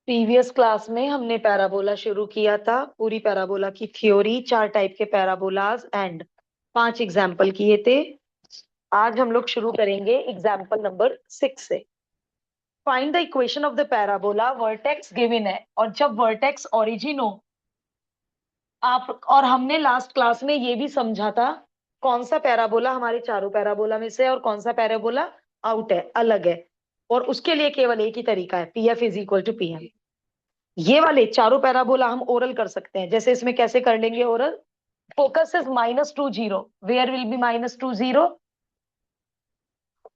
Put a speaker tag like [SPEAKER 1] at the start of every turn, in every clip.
[SPEAKER 1] Previous class में हमने parabola शुरू किया था, पूरी पैराबोला की थ्योरी, 4 टाइप के पैराबोलाज एंड 5 एग्जाम्पल किए थे। आज हम लोग शुरू करेंगे एग्जाम्पल नंबर 6 से। Find the equation of the parabola, vertex given है और जब वर्टेक्स ओरिजिन हो आप, और हमने लास्ट क्लास में ये भी समझा था कौन सा पैराबोला हमारे चारों पैराबोला में से है और कौन सा पैराबोला आउट है, अलग है। और उसके लिए केवल एक ही तरीका है, P F is equal to P M. ये वाले चारों पैराबोला हम ओरल कर सकते हैं। जैसे इसमें कैसे कर लेंगे oral? Focus is -2 0, where will be -2 0,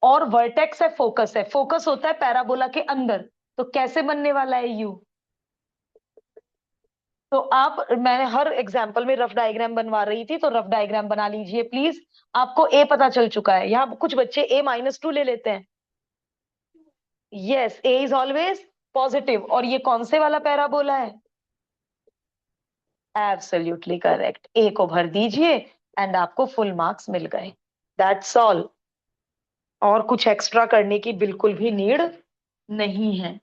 [SPEAKER 1] और वर्टेक्स है, फोकस है। फोकस होता है पैराबोला के अंदर, तो कैसे बनने वाला है यू? तो आप, मैं हर एग्जाम्पल में रफ डायग्राम बनवा रही थी, तो रफ डायग्राम बना लीजिए प्लीज। आपको ए पता चल चुका है, यहाँ कुछ बच्चे A-2 ले लेते हैं। Yes, A is always positive. और ये कौन से वाला पैराबोला है? Absolutely correct. ए को भर दीजिए एंड आपको फुल मार्क्स मिल गए। That's all. और कुछ एक्स्ट्रा करने की बिल्कुल भी नीड नहीं है।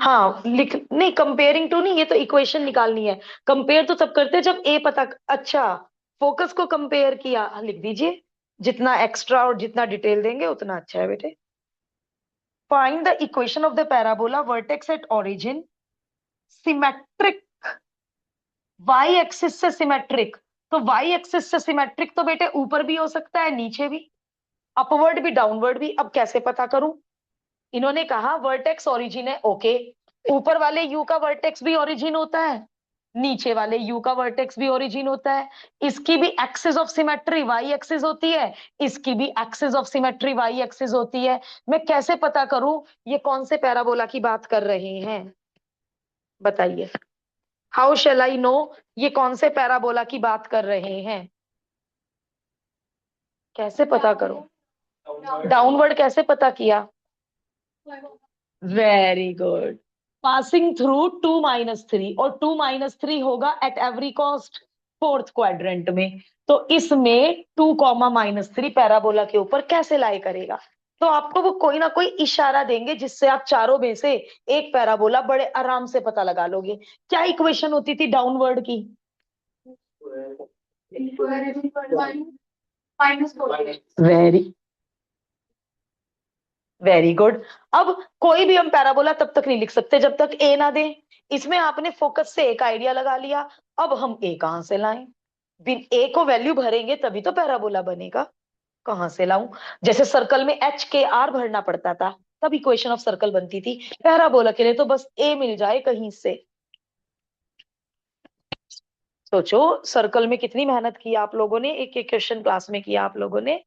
[SPEAKER 1] हाँ लिख, नहीं कंपेयरिंग टू नहीं, ये तो इक्वेशन निकालनी है। कंपेयर तो तब करते हैं जब ए पता। अच्छा, फोकस को कंपेयर किया, हाँ, लिख दीजिए। जितना एक्स्ट्रा और जितना डिटेल देंगे उतना अच्छा है बेटे। Find the equation of the parabola, vertex at origin symmetric, y axis से सिमेट्रिक। तो वाई एक्सिस से सिमेट्रिक तो बेटे ऊपर भी हो सकता है, नीचे भी, अपवर्ड भी, डाउनवर्ड भी। अब कैसे पता करूं? इन्होंने कहा वर्टेक्स ओरिजिन है, ओके। ऊपर वाले यू का वर्टेक्स भी ओरिजिन होता है, नीचे वाले यू का वर्टेक्स भी ओरिजिन होता है। इसकी भी axis of symmetry y axis होती है, इसकी भी axis of symmetry y axis होती है। मैं कैसे पता करूं ये कौन से पैराबोला की बात कर रहे हैं? बताइए, हाउ शेल आई नो ये कौन से पैराबोला की बात कर रहे हैं? कैसे पता करूं? डाउनवर्ड कैसे पता किया? Very good. पासिंग थ्रू 2-3, और 2-3 होगा at every cost, fourth quadrant में। तो इसमें 2, -3 पैराबोला के ऊपर कैसे लाई करेगा? तो आपको वो कोई ना कोई इशारा देंगे जिससे आप चारों में से एक पैराबोला बड़े आराम से पता लगा लोगे। क्या इक्वेशन होती थी डाउनवर्ड की? Very very good. अब कोई भी हम पैराबोला तब तक नहीं लिख सकते जब तक ए ना दे। इसमें आपने फोकस से एक आइडिया लगा लिया, अब हम ए कहां से लाएं? बिन ए को वैल्यू भरेंगे तभी तो पैराबोला बनेगा। कहां से लाऊं? जैसे सर्कल में HKR भरना पड़ता था, तब इक्वेशन ऑफ सर्कल बनती थी। पैराबोला के लिए तो बस ए मिल जाए कहीं से। सोचो, सर्कल में कितनी मेहनत की आप लोगों ने, एक एक क्वेश्चन क्लास में किया आप लोगों ने।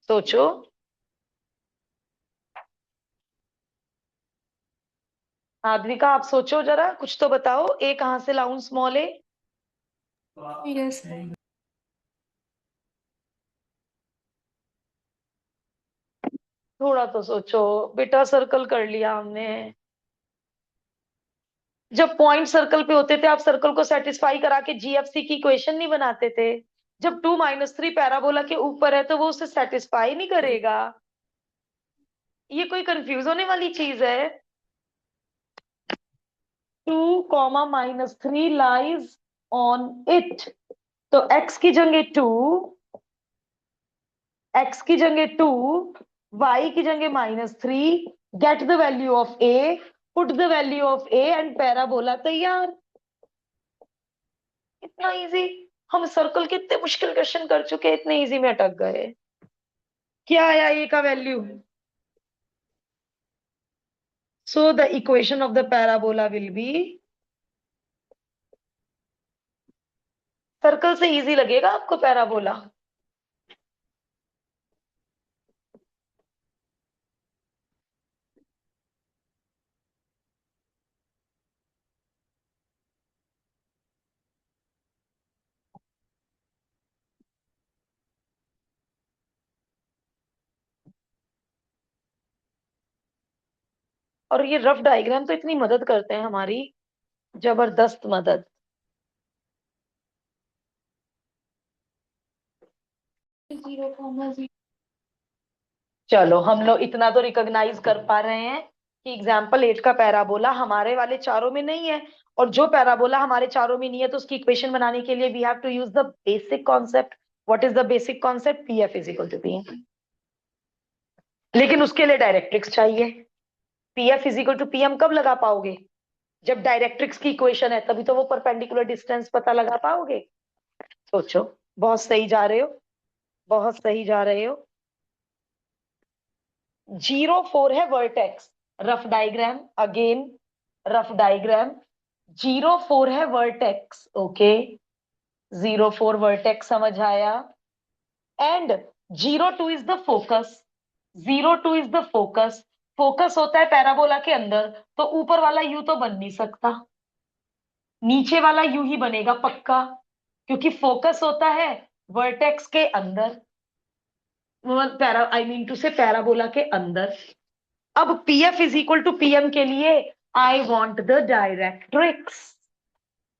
[SPEAKER 1] सोचो। आद्विका आप सोचो जरा, कुछ तो बताओ, ए कहां से लाऊं, स्मॉल ए?
[SPEAKER 2] यस।
[SPEAKER 1] थोड़ा तो सोचो बेटा, सर्कल कर लिया हमने। जब पॉइंट सर्कल पे होते थे आप सर्कल को सेटिस्फाई करा के GFC की इक्वेशन नहीं बनाते थे? जब 2-3 पैराबोला के ऊपर है तो वो उसे सेटिस्फाई नहीं करेगा। ये कोई कंफ्यूज होने वाली चीज है? 2, -3 लाइज ऑन इट। तो एक्स की जगह 2, वाई की जगह -3। Get the value of A, put the value of A and parabola तैयार। इतना इजी। हम सर्कल के इतने मुश्किल क्वेश्चन कर चुके हैं, इतने इजी में अटक गए। क्या आया ए का value? So the equation of the parabola will be, circle से इजी लगेगा आपको पैराबोला? और ये रफ डायग्राम तो इतनी मदद करते हैं हमारी, जबरदस्त मदद।
[SPEAKER 2] 0,0।
[SPEAKER 1] चलो हम लोग इतना तो रिकॉग्नाइज कर पा रहे हैं कि एग्जाम्पल 8 का पैराबोला हमारे वाले चारों में नहीं है, और जो पैराबोला हमारे चारों में नहीं है तो उसकी इक्वेशन बनाने के लिए we have to use the basic concept. What is the basic concept? P F is equal to P M. लेकिन उसके लिए डायरेक्ट्रिक्स चाहिए। P F is equal to P M कब लगा पाओगे? जब डायरेक्ट्रिक्स की इक्वेशन है, तभी तो वो परपेंडिकुलर डिस्टेंस पता लगा पाओगे। सोचो। बहुत सही जा रहे हो, बहुत सही जा रहे हो। 0 4 है vertex. Rough diagram again, rough diagram. 0 4 है वर्टेक्स, ओके। 0 4 वर्टेक्स समझ आया। And 0 2 is the focus. 0 2 is the focus. Focus होता है पैराबोला के अंदर, तो ऊपर वाला यू तो बन नहीं सकता, नीचे वाला यू ही बनेगा पक्का, क्योंकि फोकस होता है वर्टेक्स के अंदर, para I mean to say parabola के अंदर। अब P F is equal to P M के लिए आई वॉन्ट द डायरेक्ट्रिक्स।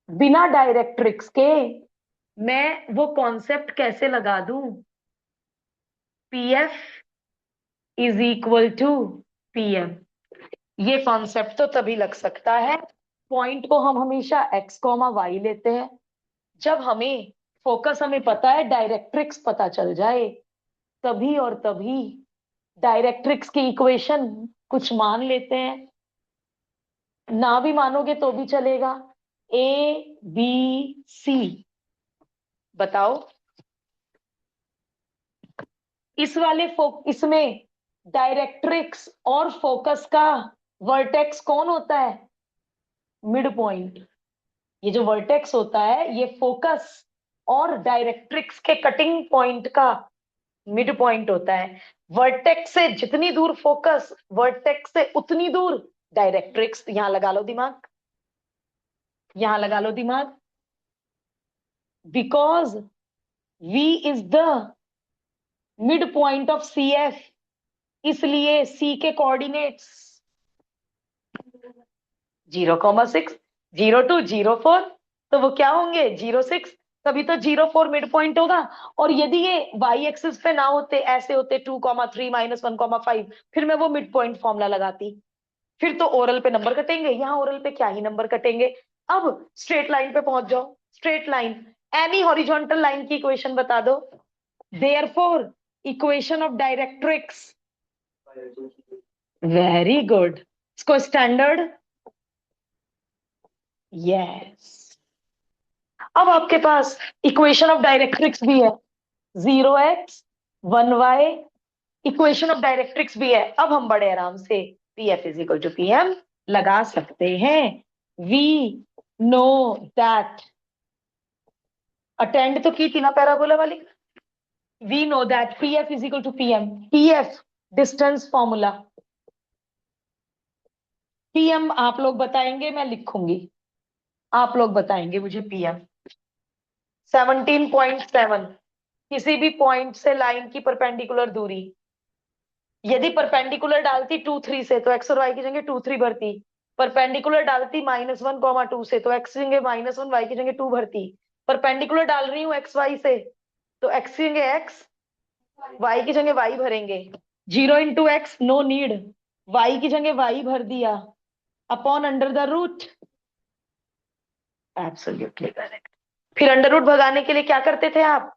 [SPEAKER 1] बिना डायरेक्ट्रिक्स के मैं वो कॉन्सेप्ट कैसे लगा दूं? P F is equal to P M. ये कॉन्सेप्ट तो तभी लग सकता है, पॉइंट को हम हमेशा एक्स कॉमा वाई लेते हैं, जब हमें फोकस हमें पता है, डायरेक्ट्रिक्स पता चल जाए, तभी और तभी डायरेक्ट्रिक्स की इक्वेशन कुछ मान लेते हैं। ना भी मानोगे तो भी चलेगा। ए बी सी, बताओ। इस वाले इसमें डायरेक्ट्रिक्स और फोकस का वर्टेक्स कौन होता है? Mid point. ये जो वर्टेक्स होता है ये फोकस और डायरेक्ट्रिक्स के कटिंग पॉइंट का मिड पॉइंट होता है। वर्टेक्स से जितनी दूर फोकस, वर्टेक्स से उतनी दूर डायरेक्ट्रिक्स। यहां लगा लो दिमाग, यहां लगा लो दिमाग। Because V is the mid point of C F, इसलिए C के कोऑर्डिनेट्स 0,6, 0 2, 0 4, तो वो क्या होंगे? 0 6, तभी तो 0 4 मिड पॉइंट होगा। और यदि ये वाई एक्सिस पे ना होते, ऐसे होते 2,3 -1,5, फिर मैं वो मिड पॉइंट फॉर्मूला लगाती, फिर तो ओरल पे नंबर कटेंगे। यहाँ ओरल पे क्या ही नंबर कटेंगे। अब स्ट्रेट लाइन पे पहुंच जाओ। Straight line, any horizontal line की इक्वेशन बता दो। Therefore equation of directrix. Very good. इसको स्टैंडर्ड, यस। अब आपके पास इक्वेशन ऑफ डायरेक्ट्रिक्स भी है, 0x 1y, equation of directrix भी है। अब हम बड़े आराम से P F is equal to P M लगा सकते हैं। वी नो दैट, अटेंड तो की थी ना पैराबोला वाली। We know that P F is equal to P M. P F distance formula. P M आप लोग बताएंगे, मैं लिखूंगी। आप लोग बताएंगे मुझे पी एम। 17.7, किसी भी पॉइंट से लाइन की परपेंडिकुलर दूरी। यदि परपेंडिकुलर डालती 2 3 से, तो एक्स और वाई की जगह 2 3 भरती। परपेंडिकुलर डालती -1, 2 से, तो एक्स की जगह -1, वाई की जगह 2 भरती। परपेंडिकुलर डाल रही हूँ एक्स वाई से, तो एक्स की जगह एक्स, वाई की जगह वाई भरेंगे। 0 × x नो नीड, वाई की जगह वाई भर दिया, upon under the root. Absolutely correct. फिर अंडर रूट भगाने के लिए क्या करते थे आप?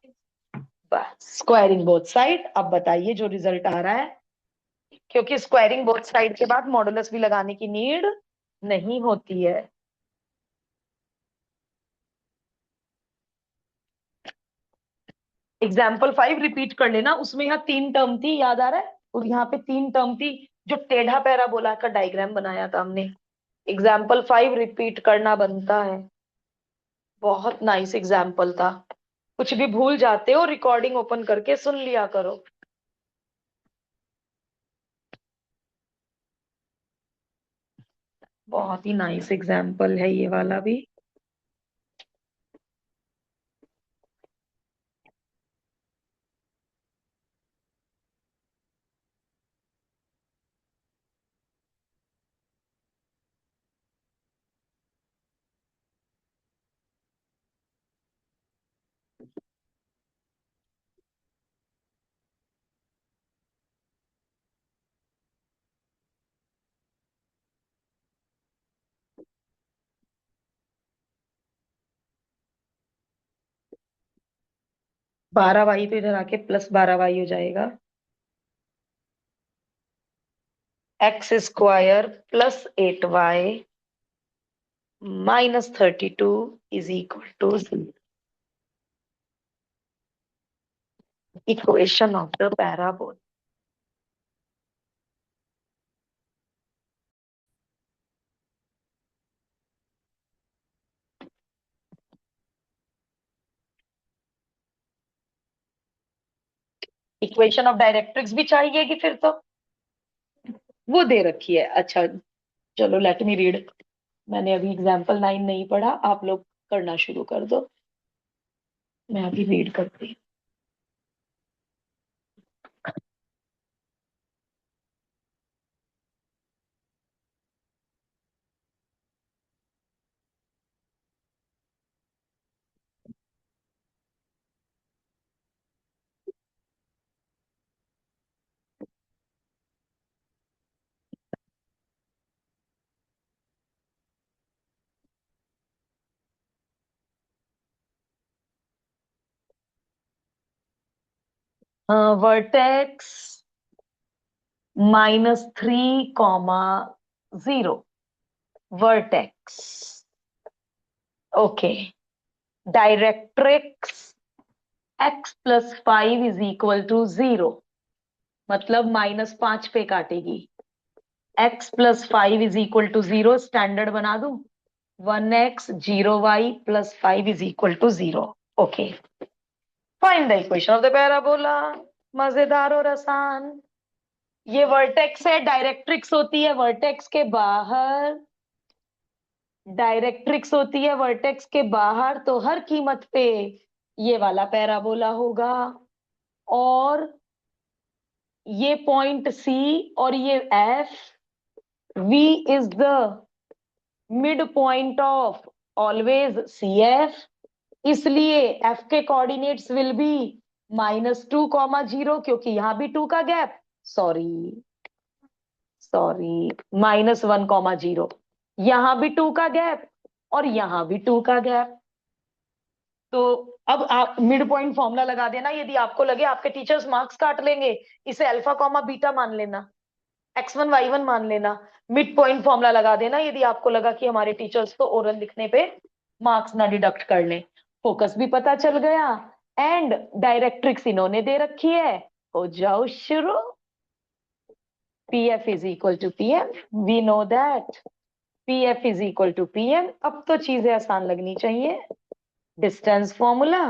[SPEAKER 1] बस स्क्वायरिंग बोथ साइड। अब बताइए जो रिजल्ट आ रहा है, क्योंकि स्क्वायरिंग बोथ साइड के बाद मॉडुलस भी लगाने की नीड नहीं होती है। एग्जाम्पल 5 रिपीट कर लेना, उसमें यहाँ 3 टर्म थी, याद आ रहा है? और यहाँ पे 3 टर्म थी, जो टेढ़ा पैराबोला का डायग्राम बनाया था हमने। एग्जाम्पल 5 रिपीट करना बनता है। बहुत नाइस एग्जाम्पल था। कुछ भी भूल जाते हो, रिकॉर्डिंग ओपन करके सुन लिया करो। बहुत ही नाइस एग्जाम्पल है ये वाला भी। 12y तो इधर आके +12y हो जाएगा। x² +8y -32 = 0। Equation of the parabola. Equation of directrix भी चाहिएगी फिर तो, वो दे रखी है। अच्छा, चलो लेट मी रीड। मैंने अभी एग्जाम्पल 9 नहीं पढ़ा, आप लोग करना शुरू कर दो, मैं अभी रीड करती हूँ। Vertex -3, 0 vertex. Okay. Directrix x +5 = 0, मतलब -5 पे काटेगी। x +5 = 0 स्टैंडर्ड बना दूं। 1x 0y +5 = 0। Okay, find the equation of the parabola. मजेदार और आसान। ये वर्टेक्स है, डायरेक्ट्रिक्स होती है वर्टेक्स के बाहर। डायरेक्ट्रिक्स होती है वर्टेक्स के बाहर, तो हर कीमत पे ये वाला पैराबोला होगा। और ये पॉइंट सी और ये F, V is the mid point of always C F, इसलिए एफ के कोऑर्डिनेट्स विल बी -2, 0, क्योंकि यहां भी 2 का गैप, सॉरी सॉरी, -1, 0, यहां भी 2 का गैप और यहां भी 2 का गैप। तो अब आप मिड पॉइंट फॉर्मूला लगा देना, यदि आपको लगे आपके टीचर्स मार्क्स काट लेंगे, इसे अल्फा कॉमा बीटा मान लेना, x1 y1 मान लेना। मिड पॉइंट फॉर्मूला लगा देना यदि आपको लगा कि हमारे टीचर्स तो ओरल लिखने पे मार्क्स ना डिडक्ट कर लें। फोकस भी पता चल गया, एंड डायरेक्ट्रिक्स इन्होंने दे रखी है। हो जाओ शुरू। PF = PM, we know that. PF = PM। अब तो चीजें आसान लगनी चाहिए। डिस्टेंस फॉर्मूला,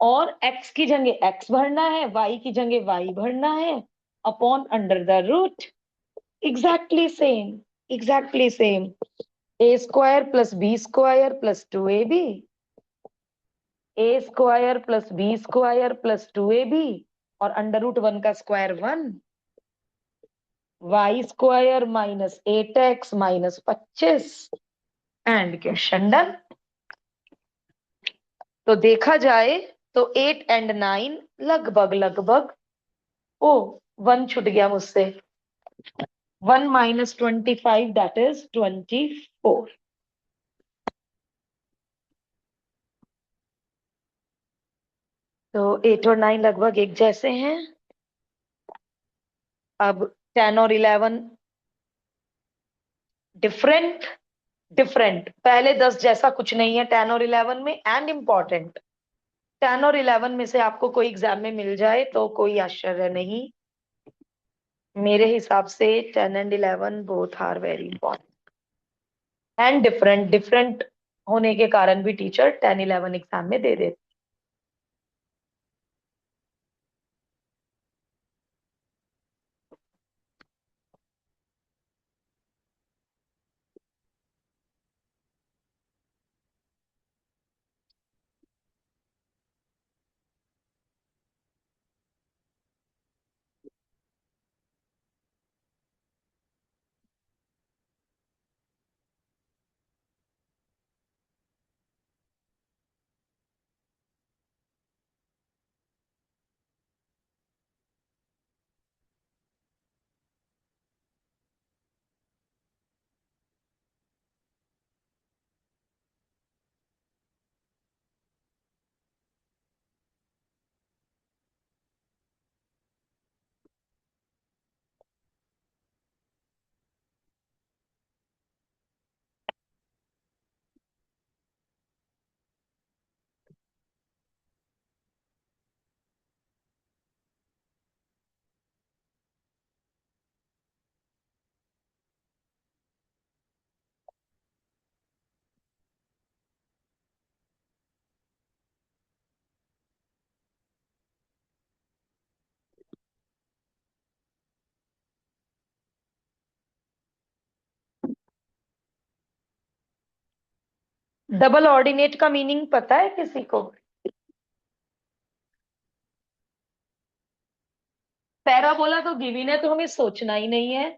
[SPEAKER 1] और x की जगह x भरना है, y की जगह y भरना है, upon √, exactly same, exactly same. A² + B² + 2AB, A² + B² + 2AB, और √1 का square 1, y² -8x -25, and question done. तो देखा जाए तो 8 एंड 9 लगभग लगभग, ओ 1 छूट गया मुझसे, 1 - 25 दैट इज 24। तो 8 और 9 लगभग एक जैसे हैं। अब 10 और 11 डिफरेंट, डिफरेंट। पहले 10 जैसा कुछ नहीं है 10 और 11 में, एंड इम्पॉर्टेंट, 10 और 11 में से आपको कोई एग्जाम में मिल जाए तो कोई आश्चर्य नहीं। मेरे हिसाब से 10 and 11 both are very important and different. Different होने के कारण भी टीचर 10 11 एग्जाम में दे देते। डबल ऑर्डिनेट का मीनिंग पता है किसी को? पैराबोला तो गिवन है, तो हमें सोचना ही नहीं है।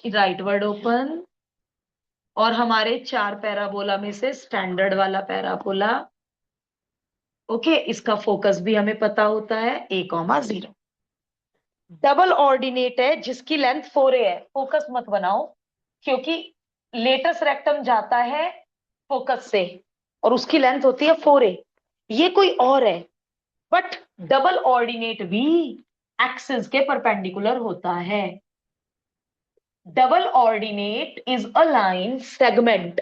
[SPEAKER 1] Right word open. और हमारे चार पैराबोला में से स्टैंडर्ड वाला पैराबोला। ओके, इसका फोकस भी हमें पता होता है, A, 0। डबल ऑर्डिनेट है जिसकी लेंथ 4a है, फोकस मत बनाओ, क्योंकि लेटस रेक्टम जाता है फोकस से, और उसकी लेंथ होती है 4a। ये कोई और है। बट डबल ऑर्डिनेट भी एक्सिस के परपेंडिकुलर होता है। Double ordinate is a line segment.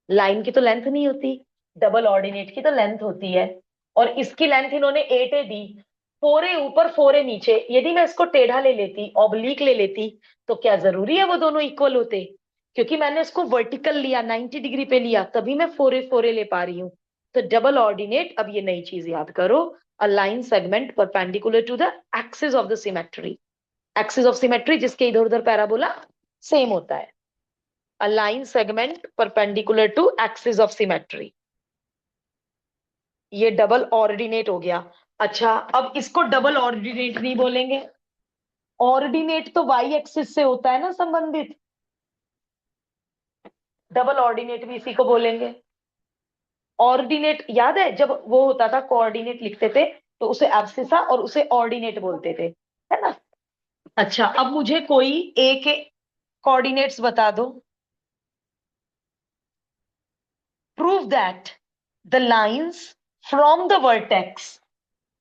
[SPEAKER 1] Line की तो लेंथ नहीं होती, डबल ऑर्डिनेट की तो लेंथ होती है। और इसकी लेंथ इन्होंने 8a दी। 4a ऊपर 4a नीचे, यदि मैं इसको टेढ़ा ले लेती, ऑब्लिक ले लेती, तो क्या जरूरी है वो दोनों इक्वल होते? क्योंकि मैंने इसको वर्टिकल लिया, 90 डिग्री पे लिया, तभी मैं 4a ले पा रही हूँ। तो डबल ऑर्डिनेट, अब ये नई चीज याद करो, a line segment perpendicular to the axis of the symmetry. Axis of symmetry जिसके इधर उधर पैराबोला सेम होता है। a line segment perpendicular to axis of symmetry। ये डबल ऑर्डिनेट हो गया। अच्छा, अब इसको डबल ऑर्डिनेट नहीं बोलेंगे। ऑर्डिनेट तो वाई एक्सिस से होता है ना संबंधित, डबल ऑर्डिनेट भी इसी को बोलेंगे। ऑर्डिनेट याद है, जब वो होता था कोऑर्डिनेट लिखते थे, तो उसे एब्सिसा और उसे ऑर्डिनेट बोलते थे, है ना? अच्छा, अब मुझे कोई ए के कोऑर्डिनेट्स बता दो। Prove that the lines from the vertex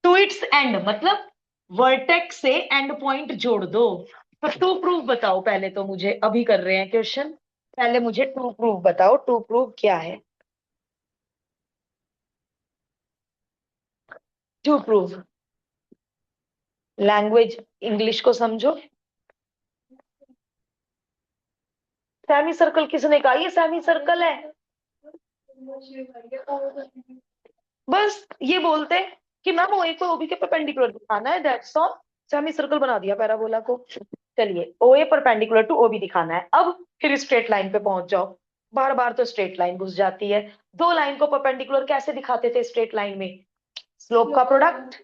[SPEAKER 1] to its end, मतलब वर्टेक्स से एंड पॉइंट जोड़ दो। तो टू प्रूफ बताओ पहले, तो मुझे अभी कर रहे हैं क्वेश्चन, पहले मुझे टू प्रूफ बताओ। टू प्रूफ क्या है? टू प्रूफ, लैंग्वेज इंग्लिश को समझो। सेमी सर्कल किसने कहा ये सेमी सर्कल है? बस ये बोलते कि मैम ओ ए को ओबी के परपेंडिकुलर दिखाना है, दैट्स ऑल। सेमी सर्कल बना दिया पैराबोला को। चलिए, ओ ए परपेंडिकुलर टू ओबी दिखाना है, अब फिर स्ट्रेट लाइन पे पहुंच जाओ। बार बार तो स्ट्रेट लाइन घुस जाती है। दो लाइन को परपेंडिकुलर कैसे दिखाते थे स्ट्रेट लाइन में? स्लोप का प्रोडक्ट,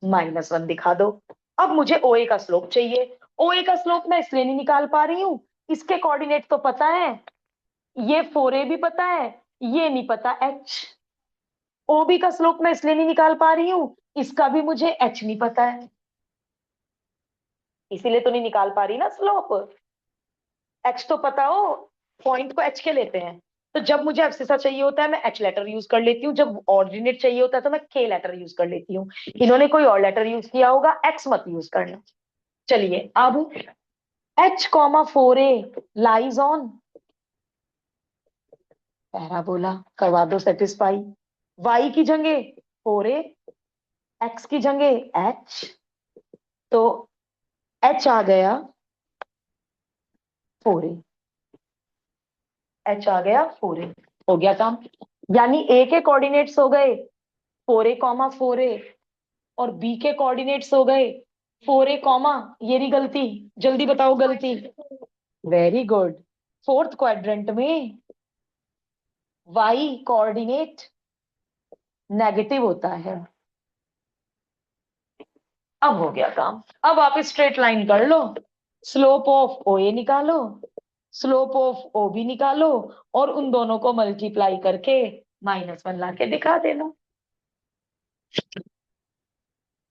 [SPEAKER 1] -1 दिखा दो। अब मुझे ओ ए का स्लोप चाहिए। ओ ए का स्लोप मैं इसलिए नहीं निकाल पा रही हूँ, इसके कोऑर्डिनेट तो पता है, ये 4a भी पता है, ये नहीं पता एच। ओबी का स्लोप मैं इसलिए नहीं निकाल पा रही हूँ, इसका भी मुझे एच नहीं पता है, इसीलिए तो नहीं निकाल पा रही ना स्लोप। एच तो पता हो, पॉइंट को एच के लेते हैं। तो जब मुझे एब्सिसा चाहिए होता है मैं एच लेटर यूज कर लेती हूँ, जब ऑर्डिनेट चाहिए होता है तो मैं के लेटर यूज कर लेती हूँ। इन्होंने कोई और लेटर यूज किया होगा, एक्स मत यूज करना। चलिए, अब H, 4a lies on parabola, करवा दो सेटिस्फाई। वाई की जगह 4a, एक्स की जगह एच, तो एच आ गया 4a। एच आ गया 4a, हो गया काम। यानी ए के कोऑर्डिनेट्स हो गए 4a, 4a, और बी के कोऑर्डिनेट्स हो गए 4a, ये रही गलती। जल्दी बताओ गलती। Very good. फोर्थ क्वाड्रेंट में वाई कोऑर्डिनेट नेगेटिव होता है। अब हो गया काम। अब आप स्ट्रेट लाइन कर लो, स्लोप ऑफ ओ ए निकालो, स्लोप ऑफ ओ बी निकालो, और उन दोनों को मल्टीप्लाई करके -1 लाके दिखा देना।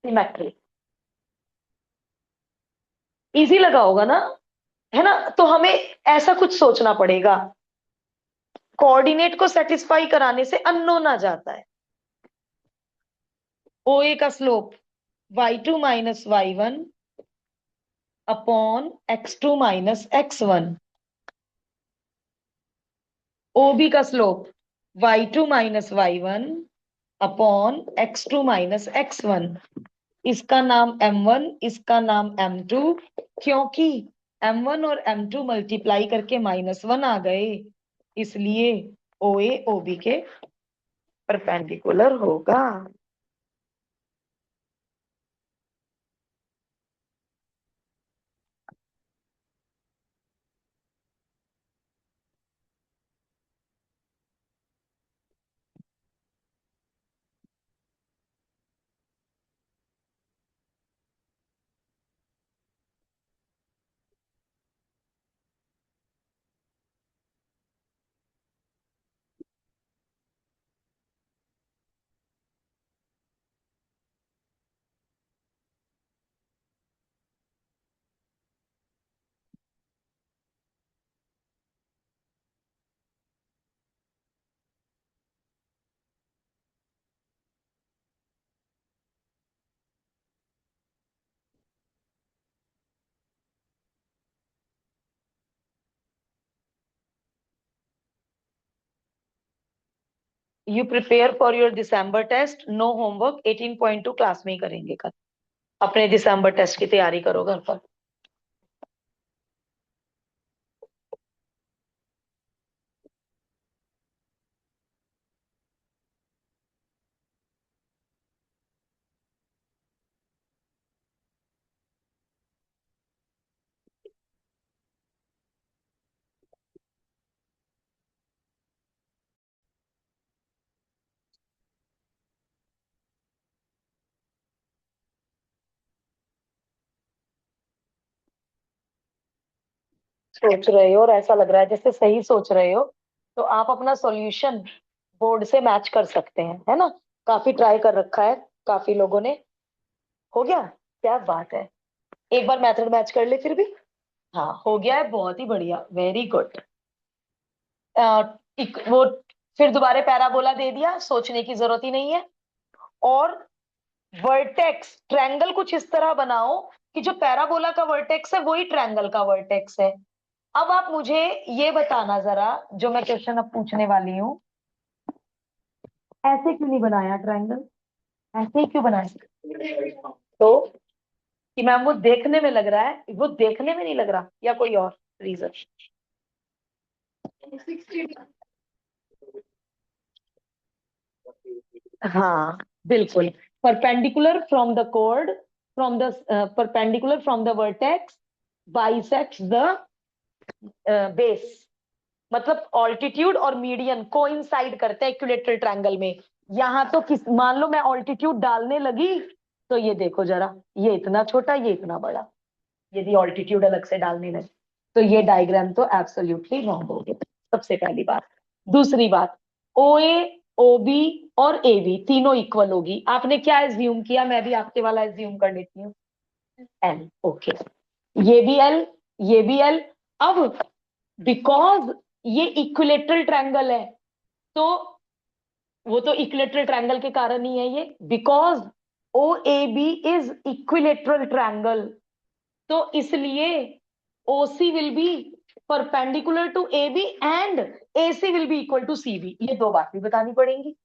[SPEAKER 1] सिमेट्री। इजी लगा होगा ना, है ना? तो हमें ऐसा कुछ सोचना पड़ेगा, कोऑर्डिनेट को सेटिस्फाई कराने से अननोन आ जाता है। ओ ए का slope y2 - y1 upon x2 - x1। OB का slope y2 - y1 upon x2 - x1। इसका नाम M1, इसका नाम M2, क्योंकि M1 और M2 मल्टीप्लाई करके -1 आ गए, इसलिए OA OB के परपेंडिकुलर होगा। You prepare for your December test, no homework, 18.2 class में ही करेंगे कल। अपने दिसंबर टेस्ट की तैयारी करो घर पर। सोच रहे हो और ऐसा लग रहा है जैसे सही सोच रहे हो, तो आप अपना सॉल्यूशन बोर्ड से मैच कर सकते हैं, है ना। काफी ट्राई कर रखा है काफी लोगों ने। हो गया, क्या बात है। एक बार मेथड मैच कर ले फिर भी। हाँ हो गया है, बहुत ही बढ़िया, वेरी गुड। वो फिर दोबारा पैराबोला दे दिया, सोचने की जरूरत ही नहीं है। और वर्टेक्स ट्रायंगल कुछ इस तरह बनाओ कि जो पैराबोला का वर्टेक्स है वही ट्रायंगल का वर्टेक्स है। अब आप मुझे ये बताना जरा, जो मैं क्वेश्चन अब पूछने वाली हूँ, ऐसे क्यों नहीं बनाया ट्रायंगल, ऐसे ही क्यों बनाया? तो कि मैम वो देखने में लग रहा है, वो देखने में नहीं लग रहा, या कोई और रीजन? हाँ बिल्कुल। Perpendicular from the code, from the perpendicular from the vertex bisects the base. मतलब ऑल्टीट्यूड और मीडियन कोइंसाइड करते हैं इक्विलेटरल ट्रायंगल में। यहां तो किस, मान लो मैं ऑल्टीट्यूड डालने लगी, तो ये देखो जरा, ये इतना छोटा, ये इतना बड़ा, यदि ऑल्टीट्यूड अलग से डालने लगे, तो ये डायग्राम तो एब्सोल्युटली रॉन्ग हो गया। सबसे पहली बात। दूसरी बात, ओ ए, ओ बी और ए बी तीनों इक्वल होगी, आपने क्या एज्यूम किया, मैं भी आपके वाला एज्यूम कर लेती हूँ, एल, ओके। ये भी एल, ये भी एल। अब बिकॉज ये इक्विलेटरल ट्रायंगल है, तो वो तो इक्विलेटरल ट्रायंगल के कारण ही है ये, because O A B is equilateral triangle, तो इसलिए OC will be perpendicular to A B and AC will be equal to C B. ये दो बात भी बतानी पड़ेंगी,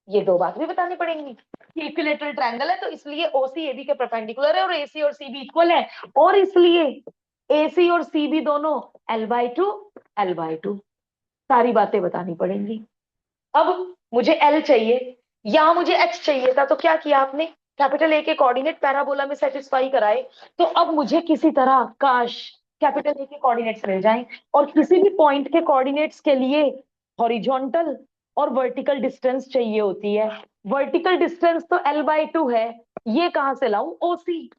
[SPEAKER 1] ये दो बात भी बतानी पड़ेंगी कि इक्विलेटरल ट्रायंगल है तो इसलिए ओसी एबी के परपेंडिकुलर है, और एसी और सीबी इक्वल है, और इसलिए एसी और सीबी दोनों L/2 L/2। सारी बातें बतानी पड़ेंगी। अब मुझे एल चाहिए, यहां मुझे एच चाहिए था, तो क्या किया आपने, कैपिटल ए के कोऑर्डिनेट पैराबोला में सेटिस्फाई कराए। तो अब मुझे किसी तरह काश कैपिटल ए के कोऑर्डिनेट्स मिल जाएं, और किसी भी पॉइंट के कोऑर्डिनेट्स के लिए हॉरिजॉन्टल और वर्टिकल डिस्टेंस चाहिए होती है। वर्टिकल डिस्टेंस तो L/2 है, ये कहां से लाऊं, ओसी।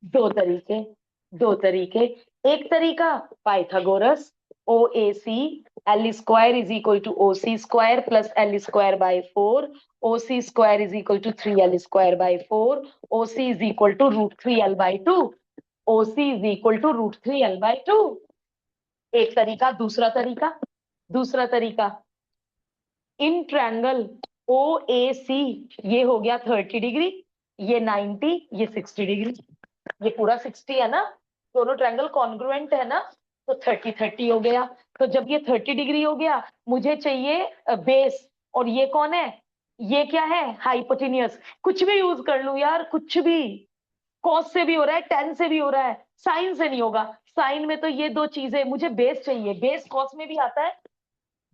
[SPEAKER 1] दो तरीके, दो तरीके। एक तरीका Pythagoras, O A C, L square is equal to O C square plus L square by 4, O C square is equal to 3 L square by 4, O C is equal to √3 L/2, O C is equal to √3 L/2। एक तरीका। दूसरा तरीका, दूसरा तरीका, in triangle O A सी, ये हो गया 30 degree, ये 90, ये 60 डिग्री, ये पूरा 60 है ना, दोनों ट्रायंगल कॉन्ग्रुएंट है ना, तो 30 30 हो गया। तो जब ये 30 डिग्री हो गया, मुझे चाहिए बेस, और ये कौन है, ये क्या है, हाइपोटेन्यूस। कुछ भी यूज कर लूं यार, कुछ भी, कॉस से भी हो रहा है, टेन से भी हो रहा है, साइन से नहीं होगा। साइन में तो ये दो चीजें, मुझे बेस चाहिए, बेस कॉस में भी आता है,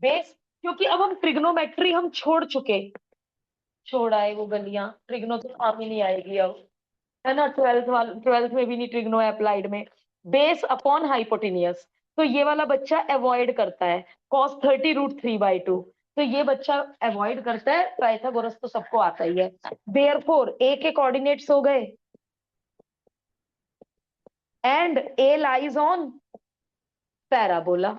[SPEAKER 1] बेस, क्योंकि अब हम ट्रिग्नोमेट्री हम छोड़ चुके, छोड़ आए वो गलियां, ट्रिग्नो तो काम ही नहीं आएगी अब, है ना, ट्वेल्थ में भी नहीं ट्रिग्नो अप्लाइड में। बेस अपॉन हाइपोटेनियस, तो ये वाला बच्चा अवॉइड करता है, cos 30 √3/2, तो ये बच्चा अवॉइड करता है, पाइथागोरस तो सबको आता ही है। देयरफॉर ए के कोऑर्डिनेट्स हो गए, and A lies on parabola,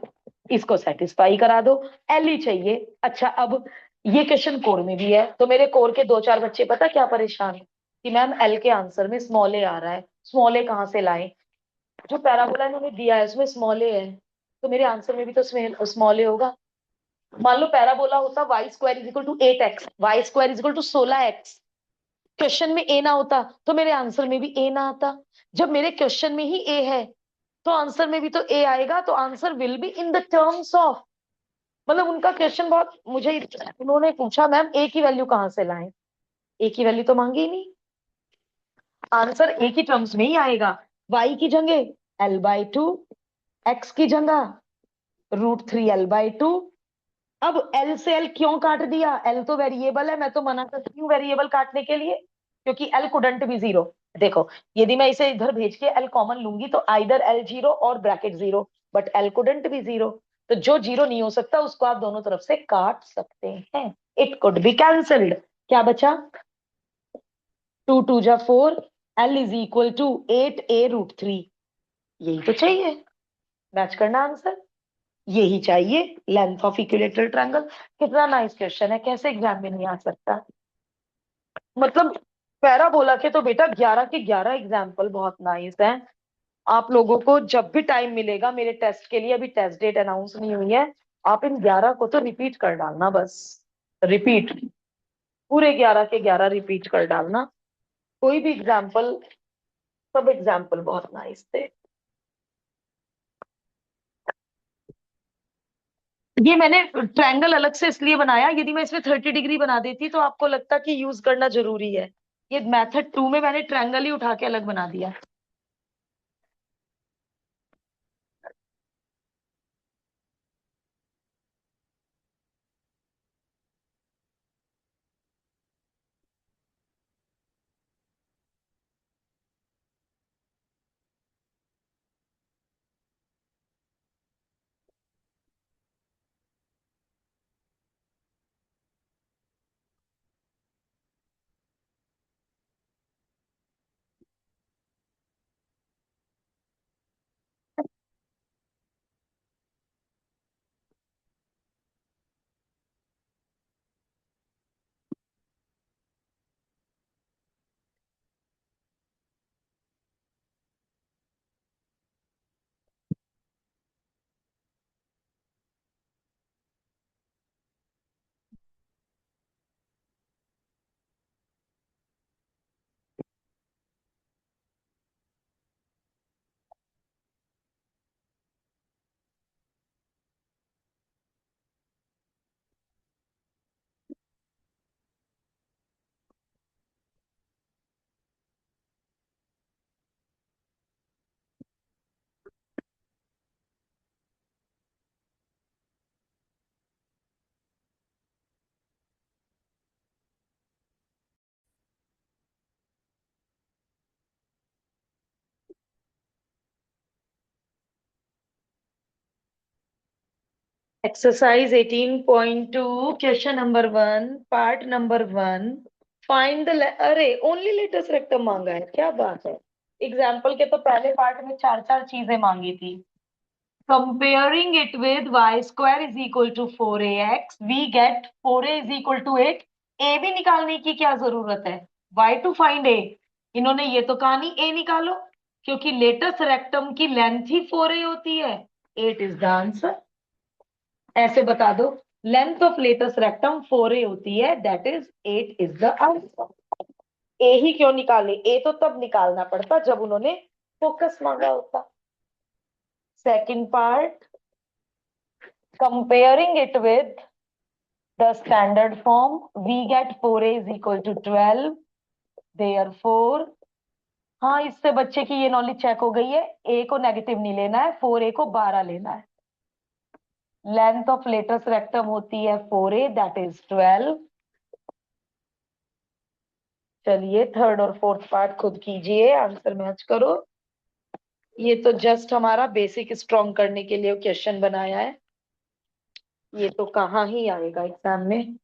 [SPEAKER 1] इसको सेटिस्फाई करा दो, एल ही चाहिए। अच्छा, अब ये क्वेश्चन कोर में भी है, तो मेरे कोर के दो चार बच्चे पता क्या परेशान है कि मैम एल के आंसर में स्मॉल ए आ रहा है, स्मॉल ए कहाँ से लाएं, जो पैराबोला इन्होंने दिया है उसमें स्मॉल ए है, तो मेरे आंसर में भी तो स्मॉल ए होगा। मान लो पैराबोला होता y² = 8x, y² = 16x, question में ए ना होता तो मेरे आंसर में भी ए ना आता। जब मेरे क्वेश्चन में ही ए है, तो आंसर में भी तो ए आएगा, तो answer will be in the terms of, मतलब उनका क्वेश्चन बहुत मुझे, उन्होंने पूछा मैम ए की वैल्यू कहाँ से लाएं, ए की वैल्यू तो मांगी ही नहीं, आंसर ए की टर्म्स में ही आएगा। वाई की जगह L/2, एक्स की जगह √3 L/2। अब एल से एल क्यों काट दिया, एल तो वेरिएबल है, मैं तो मना करती हूँ वेरिएबल काटने के लिए, क्योंकि एल कुडंट बी जीरो। देखो, यदि मैं इसे इधर भेज के एल कॉमन लूंगी तो आइदर एल जीरो और bracket zero, but L couldn't B zero. तो जो जीरो नहीं हो सकता उसको आप दोनों तरफ से काट सकते हैं, इट कुड बी कैंसल्ड। क्या बचा, 2 2 जा 4, L = 8a√3। यही तो चाहिए, मैच करना आंसर, यही चाहिए, लेंथ ऑफ इक्विलेटरल ट्रायंगल। कितना नाइस क्वेश्चन है, कैसे एग्जाम में नहीं आ सकता। मतलब पैराबोला के तो बेटा 11 के 11 एग्जाम्पल बहुत नाइस हैं। आप लोगों को जब भी टाइम मिलेगा मेरे टेस्ट के लिए, अभी टेस्ट डेट अनाउंस नहीं हुई है, आप इन 11 को तो रिपीट कर डालना बस, रिपीट, पूरे 11 के 11 रिपीट कर डालना। कोई भी एग्जाम्पल, सब एग्जाम्पल बहुत नाइस थे। ये मैंने ट्रायंगल अलग से इसलिए बनाया, यदि मैं इसमें 30 डिग्री बना देती तो आपको लगता कि यूज करना जरूरी है। ये मेथड 2 में मैंने ट्रायंगल ही उठा के अलग बना दिया। Exercise 18.2, question number 1, part number 1। Find the, अरे ओनली लेटेस्ट रेक्टम मांगा है, क्या बात है। एग्जाम्पल के तो पहले पार्ट में चार चार चीजें मांगी थी। Comparing it with y² = 4ax, we get 4a = 8। A भी निकालने की क्या जरूरत है, y टू फाइंड ए। इन्होंने ये तो कहा नहीं ए निकालो, क्योंकि लेटेस्ट रेक्टम की लेंथ ही 4a होती है। 8 इज द आंसर, ऐसे बता दो, length of latus rectum 4a होती है, that is 8 is the answer. A ही क्यों निकाले, ए तो तब निकालना पड़ता जब उन्होंने फोकस मांगा होता। Second part, comparing it with the standard form, we get 4a = 12, therefore. हाँ, इससे बच्चे की ये नॉलेज चेक हो गई है, ए को नेगेटिव नहीं लेना है, 4a को 12 लेना है। लेंथ ऑफ लेटेस्ट रेक्टम होती है 4a, दैट इज 12। चलिए थर्ड और फोर्थ पार्ट खुद कीजिए, आंसर मैच करो। ये तो जस्ट हमारा बेसिक स्ट्रॉन्ग करने के लिए क्वेश्चन बनाया है, ये तो कहाँ ही आएगा एग्जाम में।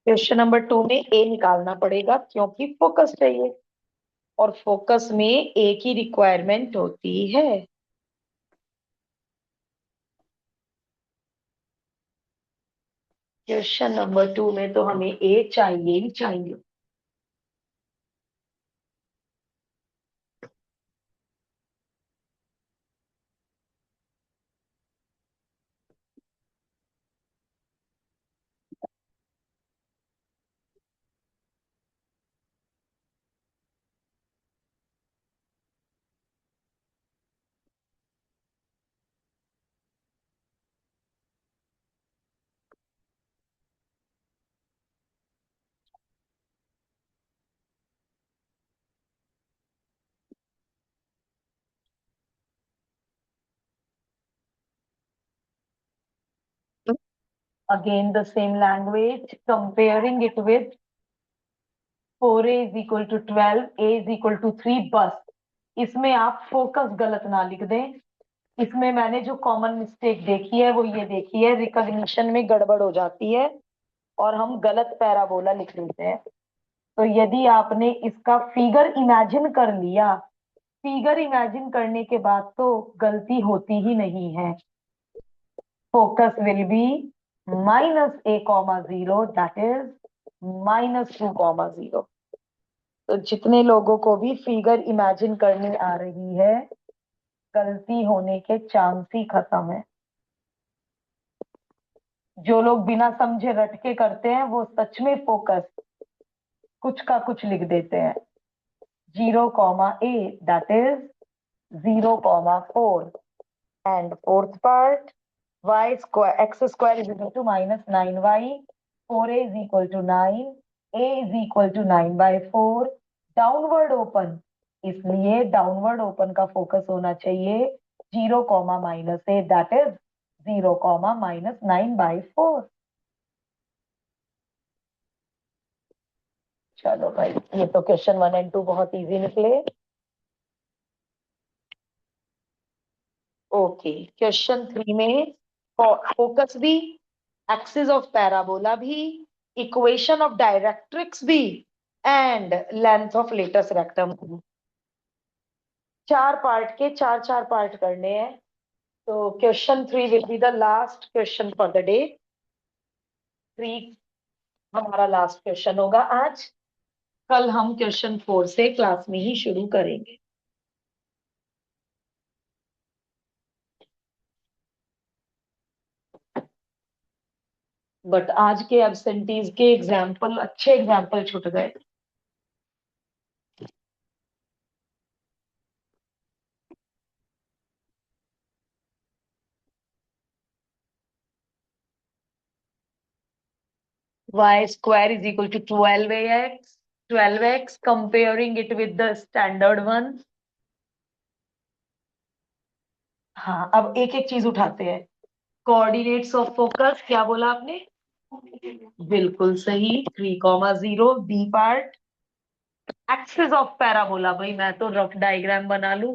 [SPEAKER 1] क्वेश्चन नंबर 2 में ए निकालना पड़ेगा क्योंकि फोकस चाहिए, और फोकस में ए की रिक्वायरमेंट होती है। क्वेश्चन नंबर 2 में तो हमें ए चाहिए ही चाहिए। Again the same language, comparing it with 4a is equal to 12, a is equal to 3। बस इसमें आप फोकस गलत ना लिख दें। इसमें मैंने जो कॉमन मिस्टेक देखी है वो ये देखी है, रिकॉग्निशन में गड़बड़ हो जाती है और हम गलत पैराबोला लिख देते हैं। तो यदि आपने इसका फिगर इमेजिन कर लिया, फिगर इमेजिन करने के बाद तो गलती होती ही नहीं है। Focus will be -a,0, that is -2,0। तो जितने लोगों को भी फिगर इमेजिन करनी आ रही है, गलती होने के चांस ही खत्म है। जो लोग बिना समझे रटके करते हैं वो सच में फोकस कुछ का कुछ लिख देते हैं। 0,a, that is 0,4। And fourth part, y square x square is equal to -9y, 4a is equal to 9, a is equal to 9/4। Downward open, इसलिए डाउनवर्ड ओपन का फोकस होना चाहिए 0,-a, दैट इज 0,-9/4। चलो भाई, ये तो क्वेश्चन 1 एंड 2 बहुत easy निकले। ओके, क्वेश्चन 3 में फोकस भी, एक्सिस ऑफ पैराबोला भी, इक्वेशन ऑफ डायरेक्ट्रिक्स भी, and length of latus rectum भी। चार पार्ट के चार चार पार्ट करने हैं। तो question 3 will be the last question for the day. 3 हमारा लास्ट क्वेश्चन होगा आज। कल हम क्वेश्चन 4 से क्लास में ही शुरू करेंगे। बट आज के एब्सेंटीज के एग्जाम्पल, अच्छे एग्जाम्पल छूट गए। y square is equal to 12x, 12x comparing it with the standard one। हाँ, अब एक एक चीज उठाते हैं। कोऑर्डिनेट्स ऑफ फोकस, क्या बोला आपने? बिल्कुल सही, 3,0। B part, axis of parabola. भाई मैं तो रफ डायग्राम बना लूं।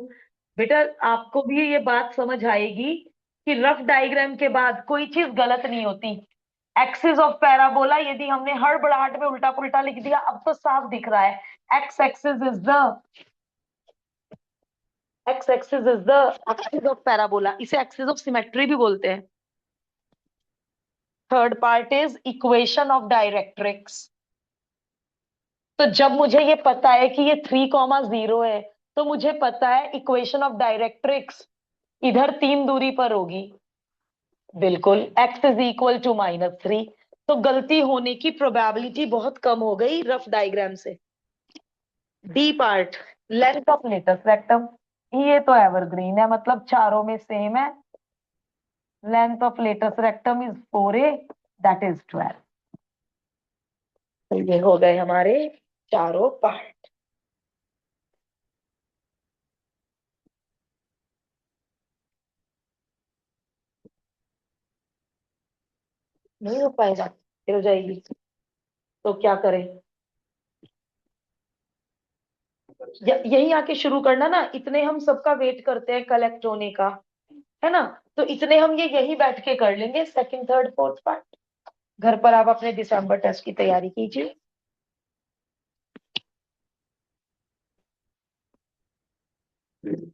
[SPEAKER 1] बेटा आपको भी ये बात समझ आएगी कि रफ डायग्राम के बाद कोई चीज गलत नहीं होती। एक्सिस ऑफ पैराबोला यदि हमने हड़बड़ाहट में उल्टा पुल्टा लिख दिया, अब तो साफ दिख रहा है। X axis is the axis of parabola. इसे एक्सिस ऑफ सिमेट्री भी बोलते हैं। Third part is equation of directrix. तो जब मुझे ये पता है कि ये 3,0 है, तो मुझे पता है इक्वेशन ऑफ डायरेक्ट्रिक्स इधर 3 दूरी पर होगी। बिल्कुल, x इज इक्वल टू -3। तो गलती होने की प्रोबेबिलिटी बहुत कम हो गई रफ डायग्राम से। D part, length of latus rectum. ये तो एवरग्रीन है, मतलब चारों में सेम है। Length of latus rectum is 4a, that is 12। तो ये हो गए हमारे चारों पार्ट। नहीं हो पाएगा, फिर हो जाएगी तो क्या करें? यही आके शुरू करना ना, इतने हम सबका वेट करते हैं कलेक्ट होने का, है ना? तो इतने हम ये यही बैठ के कर लेंगे, सेकंड थर्ड फोर्थ पार्ट। घर पर आप अपने दिसंबर टेस्ट की तैयारी कीजिए।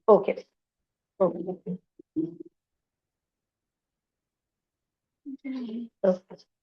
[SPEAKER 1] ओके। ओके। ओके।